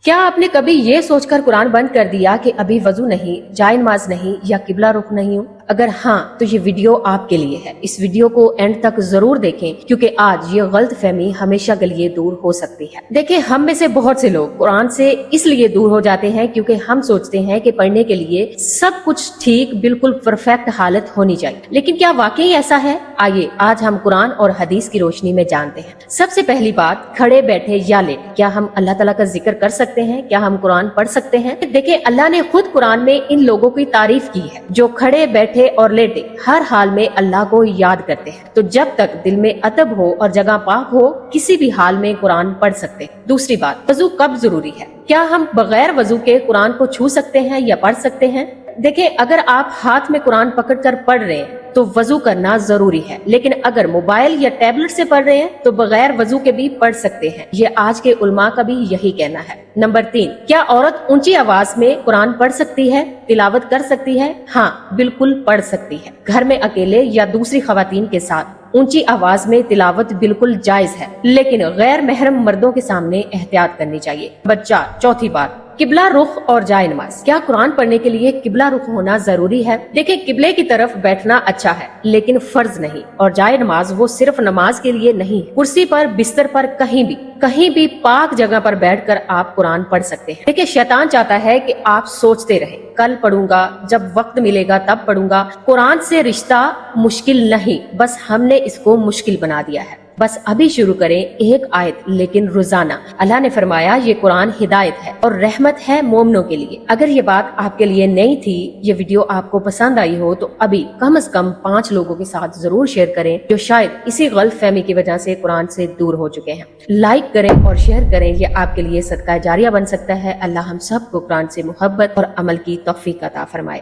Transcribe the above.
क्या आपने कभी ये सोचकर कुरान बंद कर दिया कि अभी वजू नहीं, जाए नमाज नहीं या किबला रुख नहीं हूँ? अगर हाँ तो ये वीडियो आपके लिए है। इस वीडियो को एंड तक जरूर देखें क्योंकि आज ये गलत फहमी हमेशा के लिए दूर हो सकती है। देखिए, हम में से बहुत से लोग कुरान से इसलिए दूर हो जाते हैं क्योंकि हम सोचते हैं कि पढ़ने के लिए सब कुछ ठीक, बिल्कुल परफेक्ट हालत होनी चाहिए। लेकिन क्या वाकई ऐसा है? आइए आज हम कुरान और हदीस की रोशनी में जानते हैं। सबसे पहली बात, खड़े बैठे या लेटे क्या हम अल्लाह ताला का जिक्र कर सकते हैं? क्या हम कुरान पढ़ सकते हैं? देखिए, अल्लाह ने खुद कुरान में इन लोगों की तारीफ की है जो खड़े बैठे और लेटे हर हाल में अल्लाह को याद करते हैं। तो जब तक दिल में अदब हो और जगह पाक हो, किसी भी हाल में कुरान पढ़ सकते हैं। दूसरी बात, वजू कब जरूरी है? क्या हम बगैर वजू के कुरान को छू सकते हैं या पढ़ सकते हैं? देखिए, अगर आप हाथ में कुरान पकड़कर पढ़ रहे हैं तो वजू करना जरूरी है, लेकिन अगर मोबाइल या टैबलेट से पढ़ रहे हैं तो बगैर वजू के भी पढ़ सकते हैं। ये आज के उलमा का भी यही कहना है। नंबर 3, क्या औरत ऊंची आवाज में कुरान पढ़ सकती है, तिलावत कर सकती है? हाँ, बिल्कुल पढ़ सकती है। घर में अकेले या दूसरी खवातीन के साथ ऊंची आवाज में तिलावत बिल्कुल जायज है, लेकिन गैर महरम मर्दों के सामने एहतियात करनी चाहिए। बच्चा, चौथी बात, किबला रुख और जाए नमाज। क्या कुरान पढ़ने के लिए किबला रुख होना जरूरी है? देखिए, किबले की तरफ बैठना अच्छा है लेकिन फर्ज नहीं, और जाए नमाज वो सिर्फ नमाज के लिए नहीं। कुर्सी पर, बिस्तर पर, कहीं भी पाक जगह पर बैठकर आप कुरान पढ़ सकते हैं। देखिए, शैतान चाहता है कि आप सोचते रहें, कल पढ़ूंगा, जब वक्त मिलेगा तब पढ़ूंगा। कुरान से रिश्ता मुश्किल नहीं, बस हमने इसको मुश्किल बना दिया है। बस अभी शुरू करें एक आयत, लेकिन रोजाना। अल्लाह ने फरमाया ये कुरान हिदायत है और रहमत है मोमिनों के लिए। अगर ये बात आपके लिए नई थी, ये वीडियो आपको पसंद आई हो तो अभी कम से कम 5 लोगों के साथ जरूर शेयर करें जो शायद इसी गलत फहमी की वजह से कुरान से दूर हो चुके हैं। लाइक करें और शेयर करें, ये आपके लिए सदका जारिया बन सकता है। अल्लाह हम सबको कुरान से मोहब्बत और अमल की तौफीक अता फरमाए।